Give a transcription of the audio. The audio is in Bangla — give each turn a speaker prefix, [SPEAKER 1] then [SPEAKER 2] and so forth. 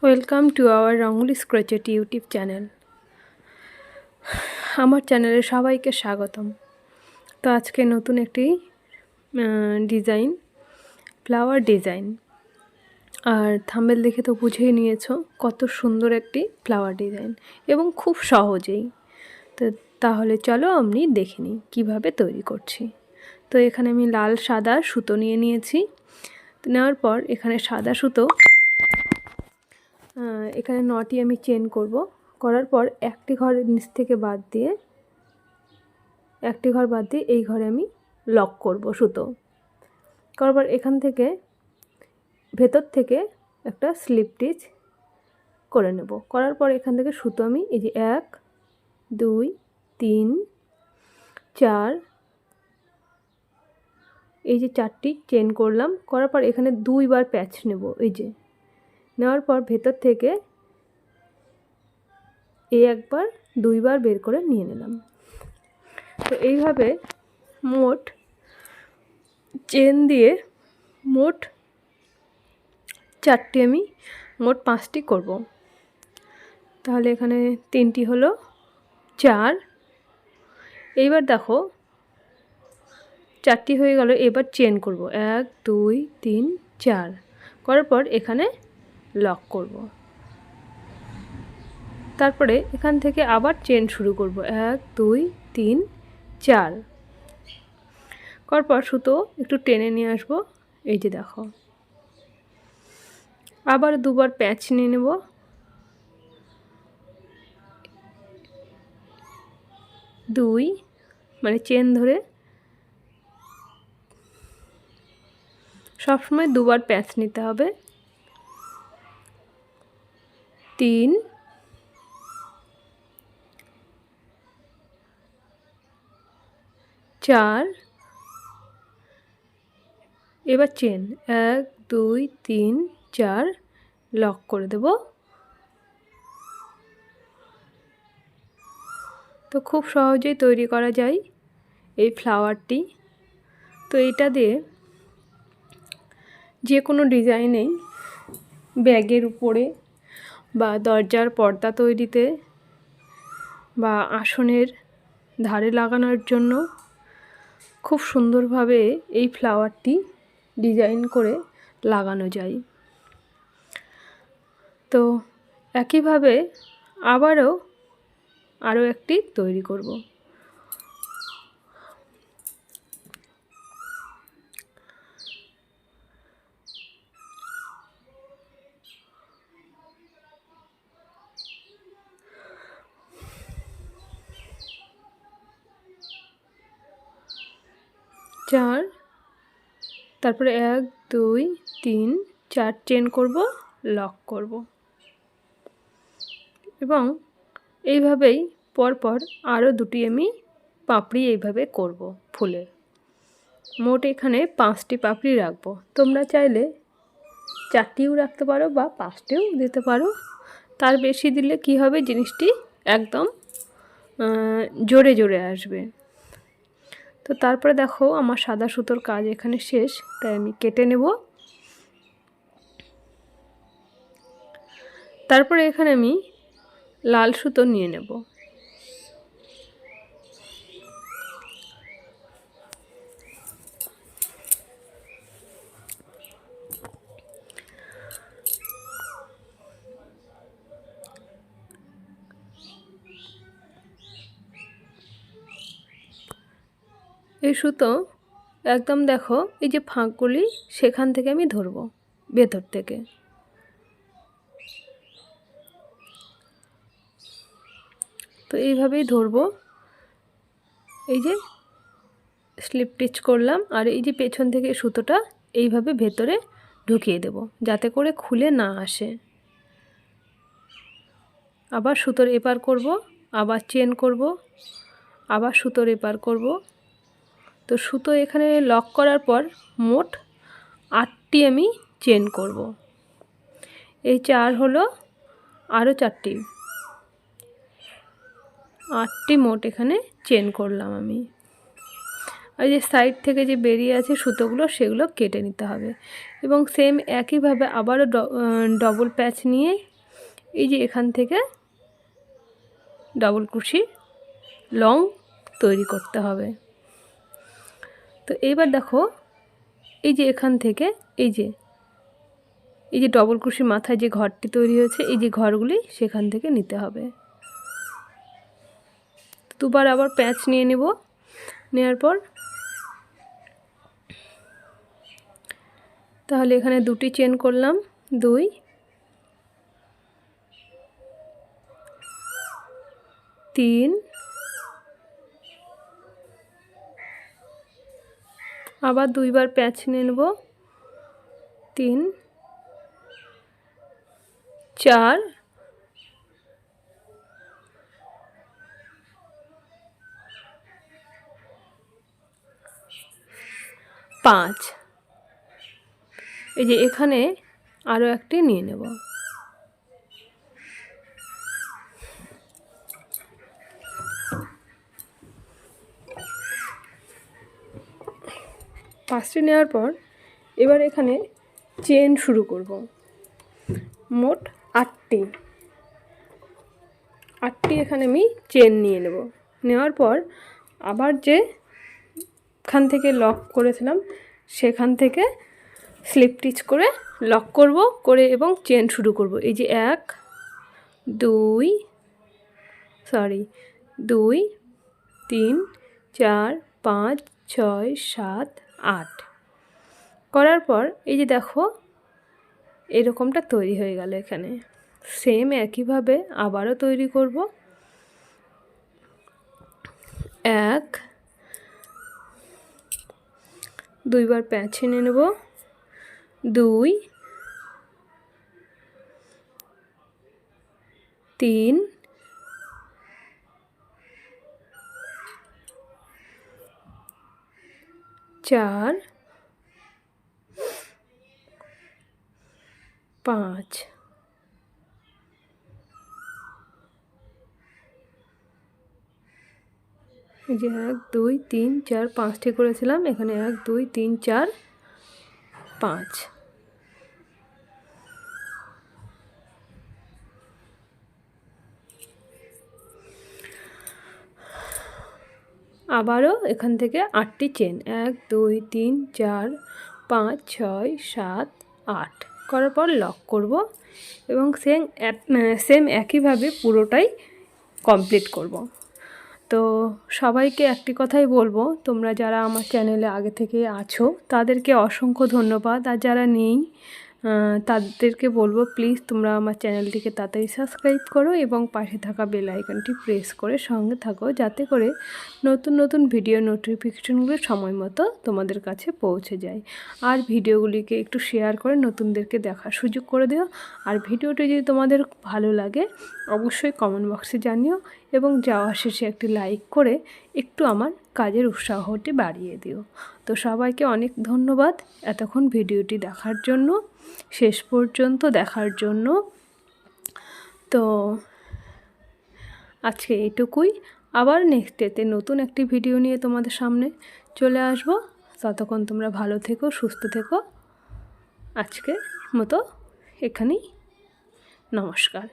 [SPEAKER 1] Welcome to our Rangoli crochet YouTube channel. আমার চ্যানেলে সবাইকে স্বাগতম। তো আজকে নতুন একটি ডিজাইন, ফ্লাওয়ার ডিজাইন, আর থাম্বনেল দেখে তো বুঝেই নিয়েছো কত সুন্দর একটি ফ্লাওয়ার ডিজাইন এবং খুব সহজেই। তো তাহলে চলো আমি দেখে নিই কীভাবে তৈরি করছি। তো এখানে আমি লাল সাদা সুতো নিয়েছি। নেওয়ার পর এখানে সাদা সুতো এখানে 9টি আমি চেন করব। করার পর একটি ঘর নিচ থেকে বাদ দিয়ে এই ঘরে আমি লক করব সুতো। করার পর এখান থেকে ভেতর থেকে একটা স্লিপ স্টিচ করে নেব। করার পর এখান থেকে সুতো আমি এই যে 1 2 3 4 এই যে 4টি চেন করলাম। করার পর এখানে 2বার প্যাচ নেব। এই যে নেওয়ার পর ভেতর থেকে একবার 2বার বের করে নিয়ে নিলাম। তো এইভাবে মোট চেন দিয়ে মোট 4টি আমি মোট 5টি করব। তাহলে এখানে 3টি হলো 4। এইবার দেখো 4টি হয়ে গেল। এবার চেন করব 1 2 3 4 করার পর এখানে লক করব। তারপরে এখান থেকে আবার চেন শুরু করব 1 2 3 4 করার পর সুতো একটু টেনে নিয়ে আসব। এই যে দেখো আবার 2বার প্যাচ নিয়ে নেব। দুই মানে চেন ধরে সবসময় 2বার প্যাচ নিতে হবে। 3 4 এবার চেন 1 2 3 4 লক করে দেব। তো খুব সহজেই তৈরি করা যায় এই ফ্লাওয়ারটি। তো এটা দিয়ে যে কোনো ডিজাইনেই ব্যাগের উপরে বা দরজার পর্দা তৈরিতে বা আসনের ধারে লাগানোর জন্য খুব সুন্দরভাবে এই ফ্লাওয়ারটি ডিজাইন করে লাগানো যায়। তো একইভাবে আরও একটি তৈরি করব। চার তারপরে 1 2 3 4 চেন করব, লক করব এবং এইভাবেই পরপর আরও 2টি আমি পাপড়ি এইভাবে করব ফুলের। মোট এখানে 5টি পাপড়ি রাখবো। তোমরা চাইলে 4টিও রাখতে পারো বা 5টিও দিতে পারো। তার বেশি দিলে কি হবে, জিনিসটি একদম জোরে জোরে আসবে। তো তারপরে দেখো আমার সাদা সুতোর কাজ এখানে শেষ, তাই আমি কেটে নেব। তারপরে এখানে আমি লাল সুতো নিয়ে নেব। এই সুতো একদম দেখো এই যে ফাঁকগুলি সেখান থেকে আমি ধরবো ভেতর থেকে। তো এইভাবেই ধরবো। এই যে স্লিপ স্টিচ করলাম আর এই যে পেছন থেকে সুতোটা এইভাবে ভেতরে ঢুকিয়ে দেব যাতে করে খুলে না আসে। আবার সুতোর এপার করব, আবার চেন করব, আবার সুতোর এপার করব। তো সুতো এখানে লক করার পর মোট 8টি আমি চেন করব। এই 4 হলো, আরও 4টি, 8টি মোট এখানে চেন করলাম আমি। আর যে সাইড থেকে যে বেরিয়ে আছে সুতোগুলো সেগুলো কেটে নিতে হবে এবং সেম একইভাবে আবারও ডবল প্যাচ নিয়ে এই যে এখান থেকে ডবল কুশি লং তৈরি করতে হবে। তো এইবার দেখো এই যে এখান থেকে এই যে ডবল কুশির মাথায় যে ঘরটি তৈরি হয়েছে, এই যে ঘরগুলি সেখান থেকে নিতে হবে। দুবার আবার প্যাঁচ নিয়ে নেব, নেওয়ার পর তাহলে এখানে দুটি চেন করলাম, 2 3 আবার 2বার প্যাঁচ নিয়ে নেব, 3 4 5। এই যে এখানে আরও একটি নিয়ে নেব। পাঁচটি নেওয়ার পর এবার এখানে চেন শুরু করব। মোট 8টি এখানে আমি চেন নিয়ে নেব। নেওয়ার পর আবার যে এখান থেকে লক করেছিলাম সেখান থেকে স্লিপ স্টিচ করে লক করব, করে এবং চেন শুরু করব। এই যে 1 2 3 4 5 6 7 8 করার পর এই যে দেখো এরকমটা তৈরি হয়ে গেল। এখানে সেম একইভাবে আবারও তৈরি করব। 1 2বার প্যাঁচ নিয়ে নেব, 2 3 4 5। এই যে 1 2 3 4 5টি করেছিলাম, এখানে 1 2 3 4 5। আবারও এখান থেকে 8টি চেন, 1 2 3 4 5 6 7 8 করার পর লক করব এবং সেম একইভাবে পুরোটাই কমপ্লিট করব। তো সবাইকে একটি কথাই বলবো, তোমরা যারা আমার চ্যানেলে আগে থেকে আছো তাদেরকে অসংখ্য ধন্যবাদ, আর যারা নেই তাদেরকে বলবো প্লিজ তোমরা আমার চ্যানেলটিকে তাড়াতাড়ি সাবস্ক্রাইব করো এবং পাশে থাকা বেল আইকনটি প্রেস করে সঙ্গে থাকো, যাতে করে নতুন নতুন ভিডিও নোটিফিকেশনগুলো সময় মতো তোমাদের কাছে পৌঁছে যায়। আর ভিডিওগুলিকে একটু শেয়ার করে নতুনদেরকে দেখার সুযোগ করে দিও। আর ভিডিওটি যদি তোমাদের ভালো লাগে অবশ্যই কমেন্ট বক্সে জানিও এবং যাওয়া শেষে একটি লাইক করে একটু আমার কাজের উৎসাহটি বাড়িয়ে দিও। তো সবাইকে অনেক ধন্যবাদ এতক্ষণ ভিডিওটি দেখার জন্য, শেষ পর্যন্ত দেখার জন্য। তো আজকে এইটুকুই, আবার নেক্সট ডেতে নতুন একটি ভিডিও নিয়ে তোমাদের সামনে চলে আসব। ততক্ষণ তোমরা ভালো থেকো, সুস্থ থেকো। আজকের মতো এখানেই, নমস্কার।